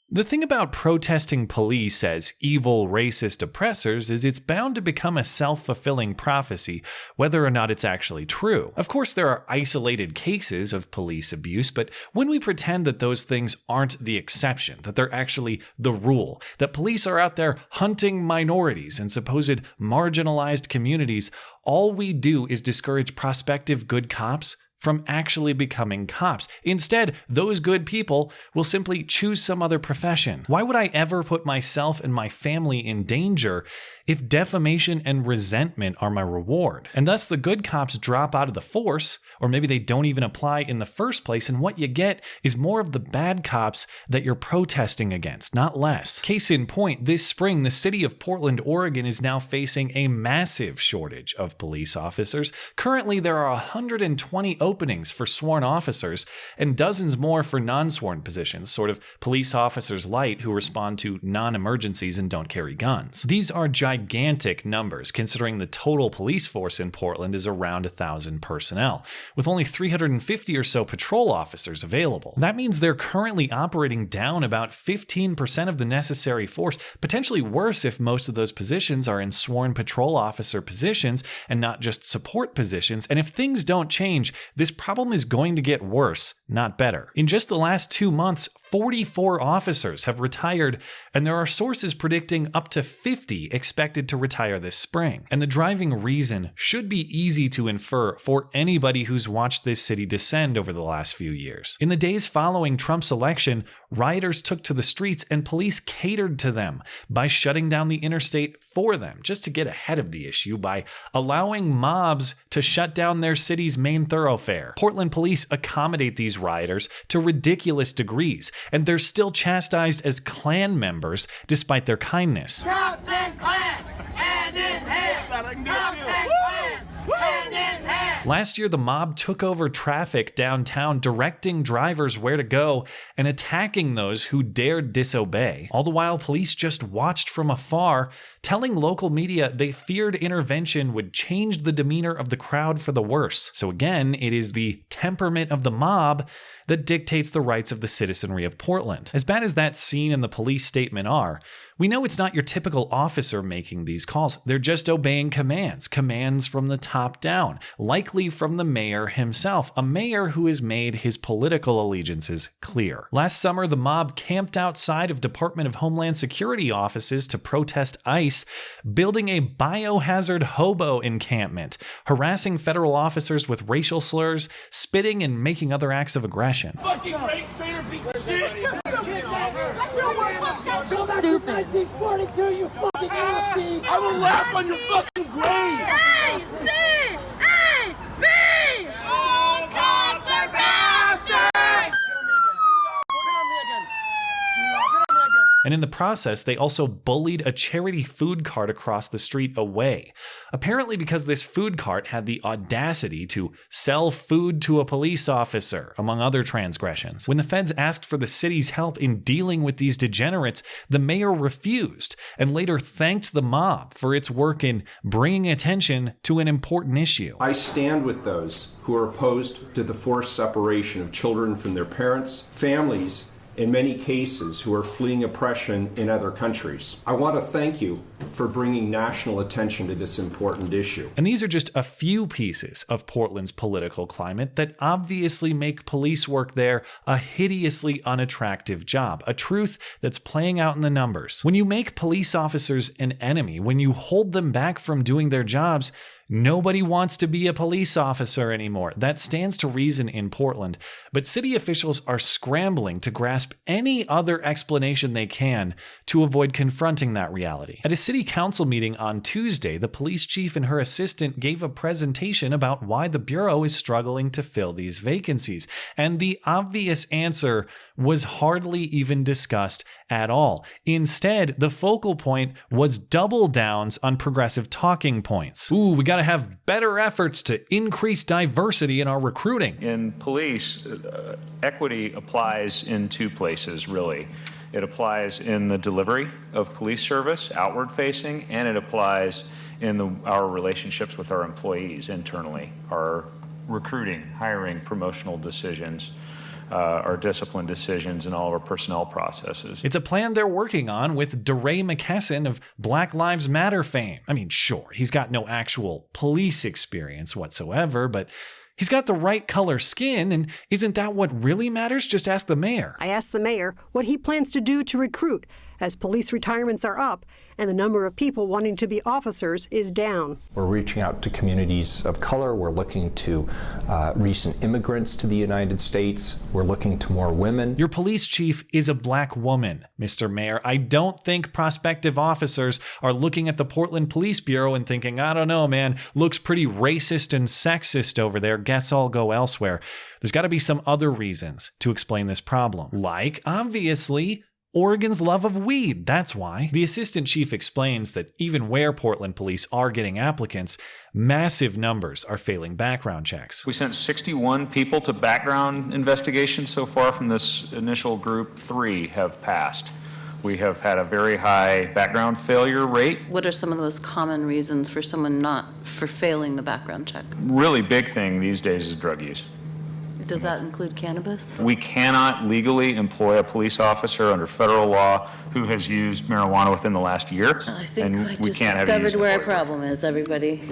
The thing about protesting police as evil, racist oppressors is it's bound to become a self-fulfilling prophecy, whether or not it's actually true. Of course, there are isolated cases of police abuse, but when we pretend that those things aren't the exception, that they're actually the rule, that police are out there hunting minorities and supposed marginalized communities, all we do is discourage prospective good cops from actually becoming cops. Instead, those good people will simply choose some other profession. Why would I ever put myself and my family in danger if defamation and resentment are my reward? And thus the good cops drop out of the force, or maybe they don't even apply in the first place, and what you get is more of the bad cops that you're protesting against, not less. Case in point, this spring, the city of Portland, Oregon is now facing a massive shortage of police officers. Currently, there are 120 openings for sworn officers and dozens more for non-sworn positions, sort of police officers light who respond to non-emergencies and don't carry guns. These are gigantic numbers considering the total police force in Portland is around 1,000 personnel, with only 350 or so patrol officers available. That means they're currently operating down about 15% of the necessary force, potentially worse if most of those positions are in sworn patrol officer positions and not just support positions, and if things don't change, this problem is going to get worse, not better. In just the last 2 months, 44 officers have retired, and there are sources predicting up to 50 expected to retire this spring. And the driving reason should be easy to infer for anybody who's watched this city descend over the last few years. In the days following Trump's election, rioters took to the streets and police catered to them by shutting down the interstate for them, just to get ahead of the issue by allowing mobs to shut down their city's main thoroughfare. Portland police accommodate these rioters to ridiculous degrees, and they're still chastised as Klan members despite their kindness. Cops and Klan, hand in hand. Cops and Klan, hand in hand. Last year, the mob took over traffic downtown, directing drivers where to go and attacking those who dared disobey. All the while, police just watched from afar, telling local media they feared intervention would change the demeanor of the crowd for the worse. So again, it is the temperament of the mob that dictates the rights of the citizenry of Portland. As bad as that scene and the police statement are, we know it's not your typical officer making these calls. They're just obeying commands from the top down, likely from the mayor himself, a mayor who has made his political allegiances clear. Last summer, the mob camped outside of Department of Homeland Security offices to protest ICE, building a biohazard hobo encampment, harassing federal officers with racial slurs, spitting, and making other acts of aggression. Fucking race traitor piece of shit. Stupid. 1942, you fucking ass. I will laugh on your fucking grave. A-C-A-B! All cops are bastards! And in the process, they also bullied a charity food cart across the street away. Apparently because this food cart had the audacity to sell food to a police officer, among other transgressions. When the feds asked for the city's help in dealing with these degenerates, the mayor refused and later thanked the mob for its work in bringing attention to an important issue. I stand with those who are opposed to the forced separation of children from their parents, families, in many cases who are fleeing oppression in other countries. I want to thank you for bringing national attention to this important issue. And these are just a few pieces of Portland's political climate that obviously make police work there a hideously unattractive job, a truth that's playing out in the numbers. When you make police officers an enemy, when you hold them back from doing their jobs, nobody wants to be a police officer anymore. That stands to reason in Portland, but city officials are scrambling to grasp any other explanation they can to avoid confronting that reality. At a city council meeting on Tuesday, the police chief and her assistant gave a presentation about why the bureau is struggling to fill these vacancies, and the obvious answer was hardly even discussed at all. Instead, the focal point was double downs on progressive talking points. Ooh, we gotta have better efforts to increase diversity in our recruiting. In police, equity applies in two places, really. It applies in the delivery of police service, outward facing, and it applies in our relationships with our employees internally, our recruiting, hiring, promotional decisions. our discipline decisions and all of our personnel processes. It's a plan they're working on with DeRay McKesson of Black Lives Matter fame. I mean, sure, he's got no actual police experience whatsoever, but he's got the right color skin, and isn't that what really matters? Just ask the mayor. I asked the mayor what he plans to do to recruit, as police retirements are up and the number of people wanting to be officers is down. We're reaching out to communities of color. We're looking to recent immigrants to the United States. We're looking to more women. Your police chief is a black woman, Mr. Mayor. I don't think prospective officers are looking at the Portland Police Bureau and thinking, I don't know, man, looks pretty racist and sexist over there. Guess I'll go elsewhere. There's got to be some other reasons to explain this problem. Like, obviously, Oregon's love of weed, that's why. The assistant chief explains that even where Portland police are getting applicants, massive numbers are failing background checks. We sent 61 people to background investigations so far from this initial group. 3 have passed. We have had a very high background failure rate. What are some of the most common reasons for someone for failing the background check? Really big thing these days is drug use. Does that include cannabis? We cannot legally employ a police officer under federal law who has used marijuana within the last year. I think and I we just can't have discovered used where our it. problem is, everybody.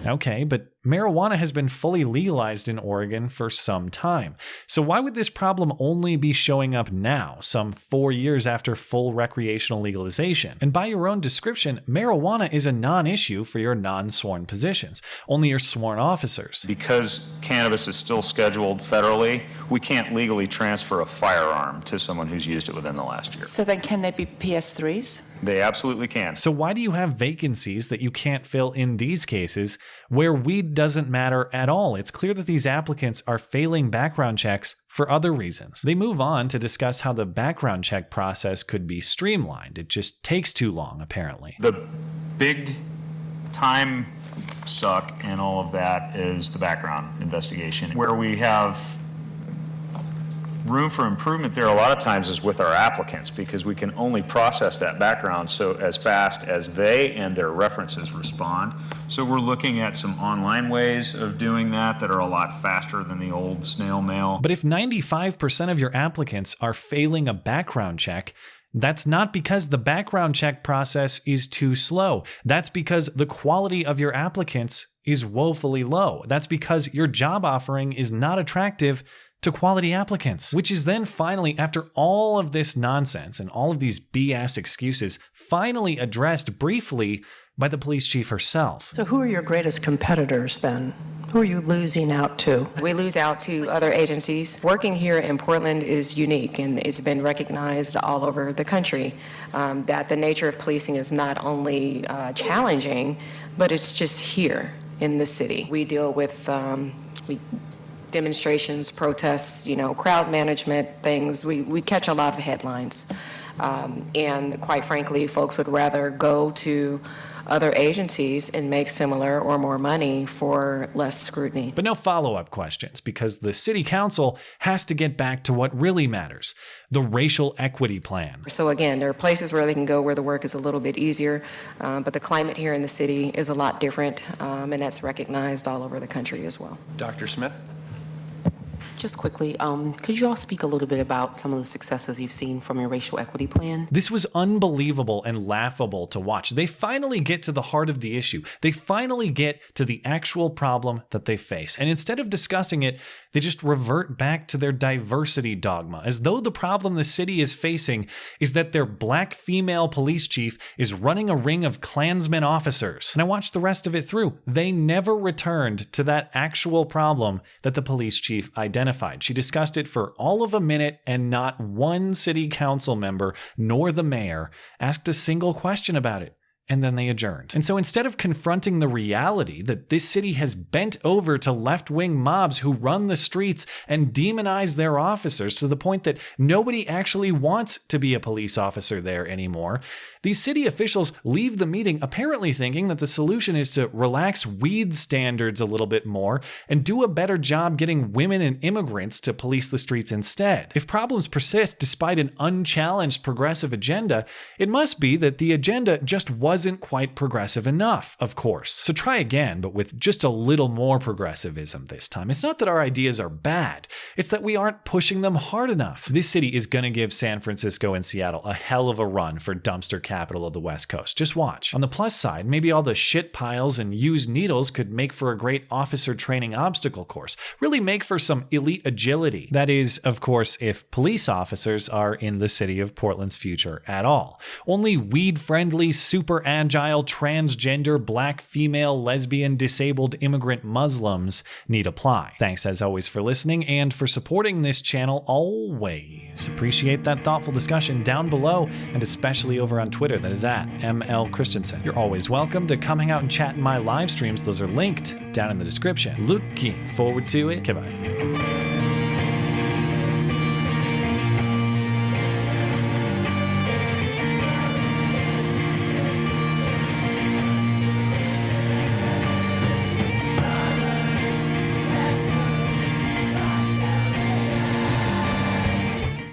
Okay, but marijuana has been fully legalized in Oregon for some time. So why would this problem only be showing up now, some 4 years after full recreational legalization? And by your own description, marijuana is a non-issue for your non-sworn positions, only your sworn officers. Because cannabis is still scheduled federally, we can't legally transfer a firearm to someone who's used it within the last year. So then can they be PS3s? They absolutely can. So why do you have vacancies that you can't fill in these cases where weed doesn't matter at all? It's clear that these applicants are failing background checks for other reasons. They move on to discuss how the background check process could be streamlined. It just takes too long, apparently. The big time suck and all of that is the background investigation, where we have room for improvement there a lot of times is with our applicants, because we can only process that background so as fast as they and their references respond. So we're looking at some online ways of doing that are a lot faster than the old snail mail. But if 95% of your applicants are failing a background check, that's not because the background check process is too slow. That's because the quality of your applicants is woefully low. That's because your job offering is not attractive to quality applicants, which is then finally, after all of this nonsense and all of these BS excuses, finally addressed briefly by the police chief herself. So who are your greatest competitors then? Who are you losing out to? We lose out to other agencies. Working here in Portland is unique, and it's been recognized all over the country that the nature of policing is not only challenging, but it's just here in the city. We deal with demonstrations, protests, crowd management things. We catch a lot of headlines. And quite frankly, folks would rather go to other agencies and make similar or more money for less scrutiny. But no follow-up questions, because the city council has to get back to what really matters, the racial equity plan. So again, there are places where they can go where the work is a little bit easier, but the climate here in the city is a lot different, and that's recognized all over the country as well. Dr. Smith? Just quickly, could you all speak a little bit about some of the successes you've seen from your racial equity plan? This was unbelievable and laughable to watch. They finally get to the heart of the issue. They finally get to the actual problem that they face. And instead of discussing it, they just revert back to their diversity dogma, as though the problem the city is facing is that their black female police chief is running a ring of Klansmen officers. And I watched the rest of it through. They never returned to that actual problem that the police chief identified. She discussed it for all of a minute, and not one city council member nor the mayor asked a single question about it. And then they adjourned. And so instead of confronting the reality that this city has bent over to left-wing mobs who run the streets and demonize their officers to the point that nobody actually wants to be a police officer there anymore, these city officials leave the meeting apparently thinking that the solution is to relax weed standards a little bit more and do a better job getting women and immigrants to police the streets instead. If problems persist despite an unchallenged progressive agenda, it must be that the agenda just wasn't wasn't quite progressive enough, of course. So try again, but with just a little more progressivism this time. It's not that our ideas are bad, it's that we aren't pushing them hard enough. This city is gonna give San Francisco and Seattle a hell of a run for dumpster capital of the West Coast. Just watch. On the plus side, maybe all the shit piles and used needles could make for a great officer training obstacle course. Really make for some elite agility. That is, of course, if police officers are in the city of Portland's future at all. Only weed-friendly, super agile, transgender, black, female, lesbian, disabled, immigrant Muslims need apply. Thanks as always for listening and for supporting this channel always. Appreciate that thoughtful discussion down below and especially over on Twitter. That is at ML Christiansen. You're always welcome to come hang out and chat in my live streams. Those are linked down in the description. Looking forward to it. Goodbye.